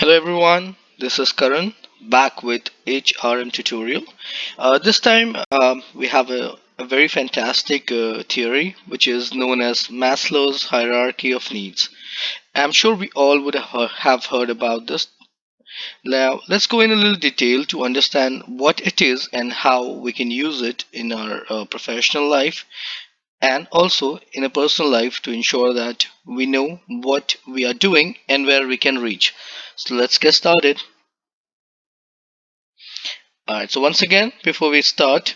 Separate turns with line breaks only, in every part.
Hello everyone, this is Karan back with HRM tutorial. This time we have a very fantastic theory which is known as Maslow's hierarchy of needs. I'm sure we all would have heard about this. Now let's go in a little detail to understand what it is and how we can use it in our professional life and also in a personal life to ensure that we know what we are doing and where we can reach. So let's get started. Alright, so once again, before we start,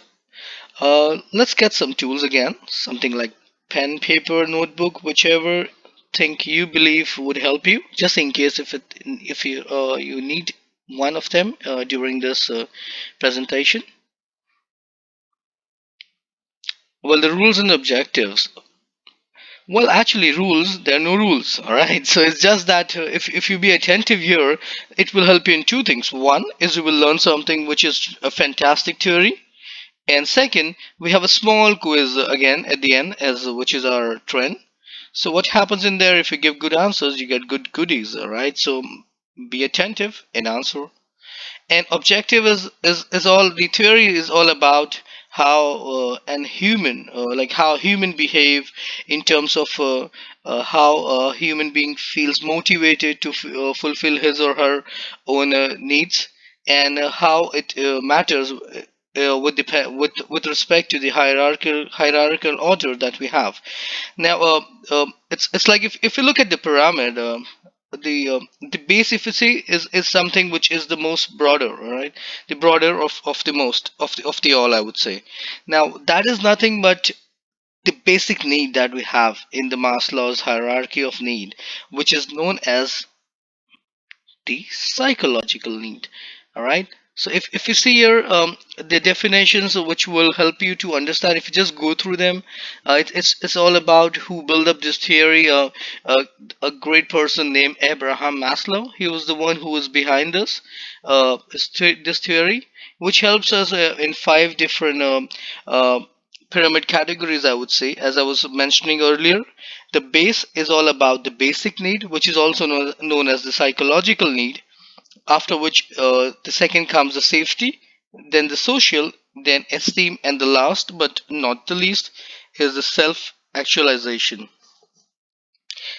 let's get some tools again. Something like pen, paper, notebook, whichever thing you believe would help you, just in case if you need one of them during this presentation. Well, the rules and objectives. Well, actually, rules, there are no rules, all right? So it's just that if you be attentive here, it will help you in two things. One is you will learn something which is a fantastic theory. And second, we have a small quiz again at the end, as which is our trend. So what happens in there? If you give good answers, you get good goodies. All right. So be attentive and answer. And objective is all the theory is all about how and human like how human behave in terms of how a human being feels motivated to fulfill his or her own needs and how it matters with respect to the hierarchical order that we have now. It's like if you look at the pyramid, the base, if you see, is something which is the most broader, right? The broader of the most of the all, I would say. Now that is nothing but the basic need that we have in the Maslow's hierarchy of need, which is known as the psychological need. All right. So if you see here the definitions which will help you to understand, if you just go through them, it's all about who built up this theory. A great person named Abraham Maslow. He was the one who was behind this theory, which helps us in five different pyramid categories, I would say. As I was mentioning earlier, the base is all about the basic need, which is also known as the psychological need. After which, the second comes the safety, then the social, then esteem, and the last but not the least is the self actualization.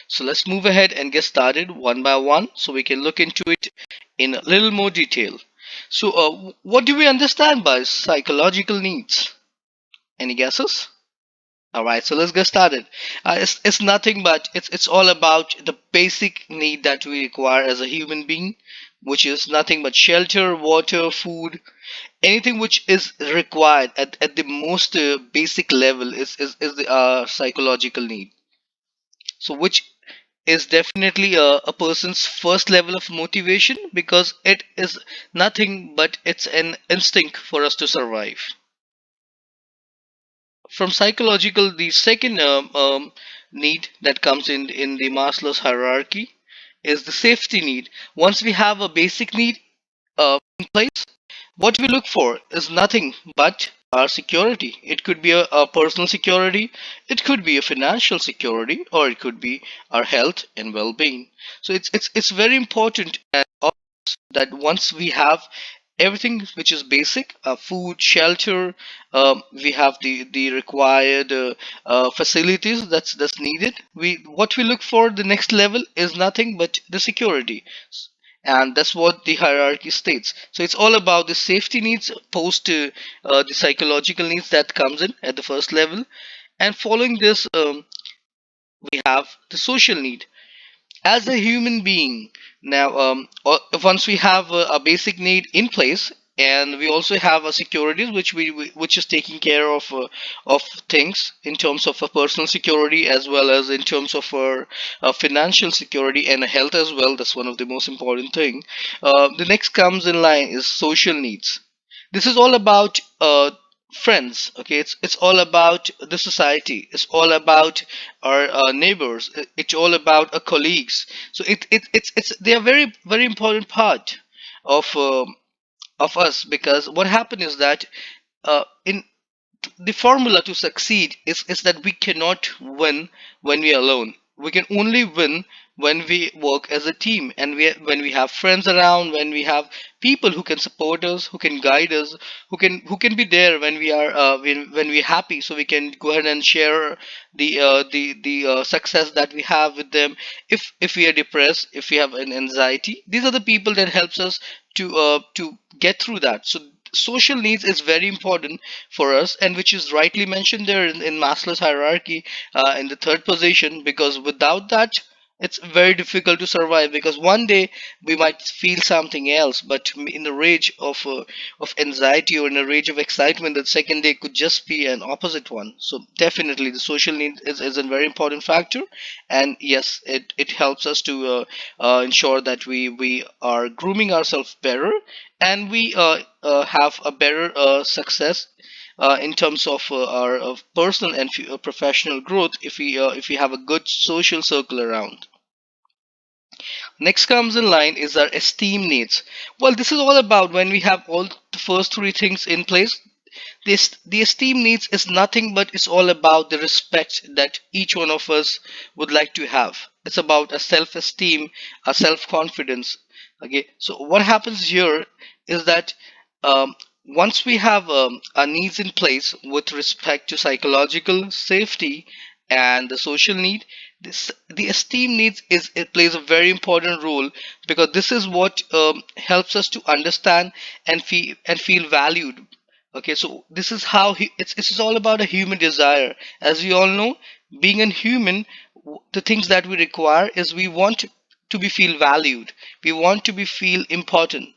So let's move ahead and get started one by one so we can look into it in a little more detail. So, what do we understand by psychological needs? Any guesses? All right, so let's get started. It's nothing but it's all about the basic need that we require as a human being, which is nothing but shelter, water, food, anything which is required at the most basic level is the psychological need. So which is definitely a person's first level of motivation because it is nothing but it's an instinct for us to survive. From psychological, the second need that comes in the Maslow's hierarchy is the safety need. Once we have a basic need in place, what we look for is nothing but our security. It could be a personal security, it could be a financial security, or it could be our health and well-being. So it's very important that once we have everything which is basic, food, shelter, we have the required facilities that's needed. We what we look for the next level is nothing but the security, and that's what the hierarchy states. So it's all about the safety needs post the psychological needs that comes in at the first level, and following this, we have the social need as a human being. Now once we have a basic need in place, and we also have a securities which is taking care of things in terms of a personal security as well as in terms of our financial security and health as well. That's one of the most important thing. The next comes in line is social needs. This is all about friends. Okay, it's all about the society, it's all about our neighbors, it's all about our colleagues. So it's they are very important part of us, because what happened is that in the formula to succeed is that we cannot win when we are alone. We can only win when we work as a team, and when we have friends around, when we have people who can support us, who can guide us, who can be there when we are when we're happy, so we can go ahead and share the success that we have with them. If we are depressed, if we have an anxiety, these are the people that helps us to get through that. So social needs is very important for us, and which is rightly mentioned there in Maslow's hierarchy, in the third position, because without that it's very difficult to survive, because one day we might feel something else, but in the rage of anxiety, or in a rage of excitement, the second day could just be an opposite one. So definitely the social need is a very important factor. And yes, it helps us to ensure that we are grooming ourselves better, and we have a better success in terms of our personal and professional growth, if we have a good social circle around. Next comes in line is our esteem needs. Well, this is all about when we have all the first three things in place. The esteem needs is nothing but it's all about the respect that each one of us would like to have. It's about a self-esteem, a self-confidence. Okay, so what happens here is that um, once we have our needs in place with respect to psychological safety and the social need, the esteem needs is it plays a very important role, because this is what helps us to understand and feel valued. Okay, so this is how it's all about a human desire. As we all know, being a human, the things that we require is we want to be feel valued. We want to be feel important.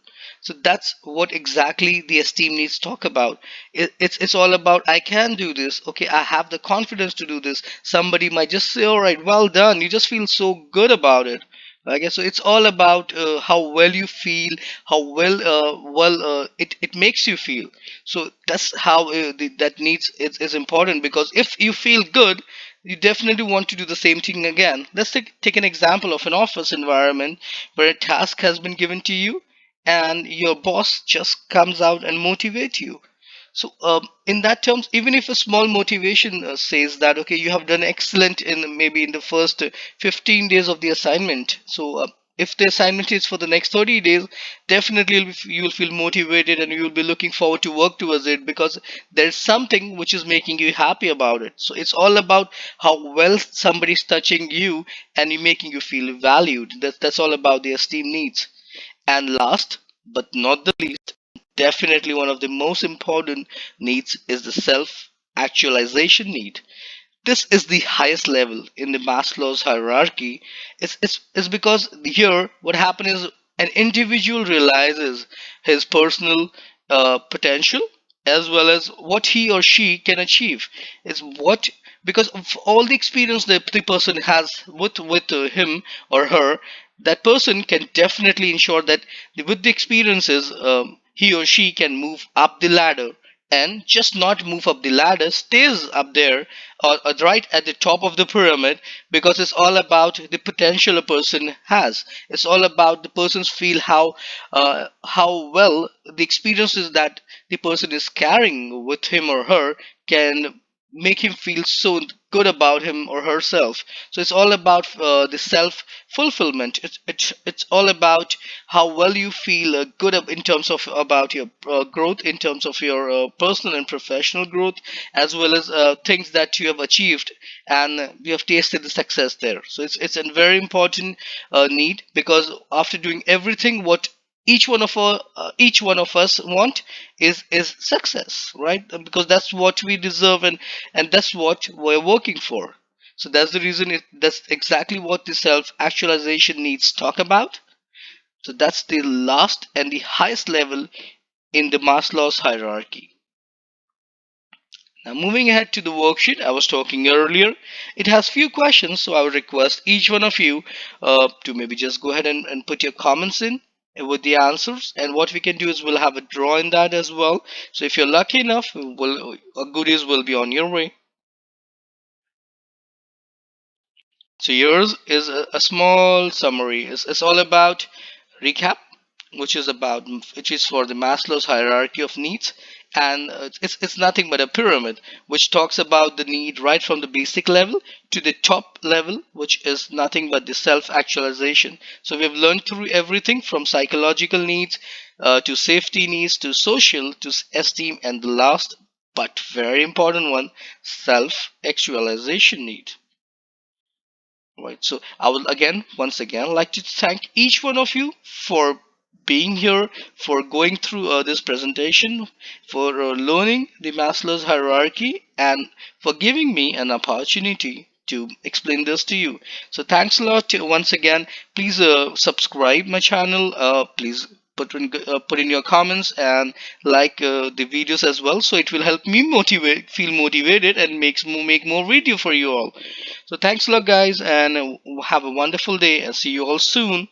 So that's what exactly the esteem needs talk about. It's all about I can do this. Okay, I have the confidence to do this. Somebody might just say, "All right, well done." You just feel so good about it. I guess so. It's all about how well you feel, how it makes you feel. So that's how that needs is important, because if you feel good, you definitely want to do the same thing again. Let's take an example of an office environment where a task has been given to you, and your boss just comes out and motivate you. So, in that terms, even if a small motivation says that, okay, you have done excellent in maybe in the first 15 days of the assignment. So, if the assignment is for the next 30 days, definitely you will feel motivated, and you will be looking forward to work towards it, because there's something which is making you happy about it. So, it's all about how well somebody's touching you and you making you feel valued. That's all about the esteem needs. And last but not the least, definitely one of the most important needs is the self actualization need. This is the highest level in the Maslow's hierarchy. It's because here what happens is an individual realizes his personal potential, as well as what he or she can achieve. Is what, because of all the experience that the person has with him or her, that person can definitely ensure that with the experiences, he or she can move up the ladder, and just not move up the ladder, stays up there, or right at the top of the pyramid, because it's all about the potential a person has. It's all about the person's feel how well the experiences that the person is carrying with him or her can make him feel so good about him or herself. So it's all about the self fulfillment. It's all about how well you feel good in terms of about your growth, in terms of your personal and professional growth, as well as things that you have achieved, and you have tasted the success there. So it's a very important need, because after doing everything what each one of us want is success, right? Because that's what we deserve, and that's what we're working for. So that's the reason that's exactly what the self actualization needs talk about. So that's the last and the highest level in the Maslow's hierarchy. Now, moving ahead to the worksheet I was talking earlier, it has few questions, so I would request each one of you to maybe just go ahead and put your comments in with the answers. And what we can do is we'll have a draw in that as well. So if you're lucky enough, goodies will be on your way. So yours is a small summary. It's all about recap, which is for the Maslow's hierarchy of needs. And it's nothing but a pyramid which talks about the need right from the basic level to the top level, which is nothing but the self actualization. So we've learned through everything from psychological needs to safety needs to social to esteem, and the last but very important one, self actualization need. Right. So I will again, once again, like to thank each one of you for being here, for going through this presentation, for learning the Maslow's hierarchy, and for giving me an opportunity to explain this to you. So thanks a lot once again. Please subscribe my channel. Please put in your comments and like the videos as well, so it will help me feel motivated and make more video for you all. So thanks a lot, guys, and have a wonderful day, and see you all soon.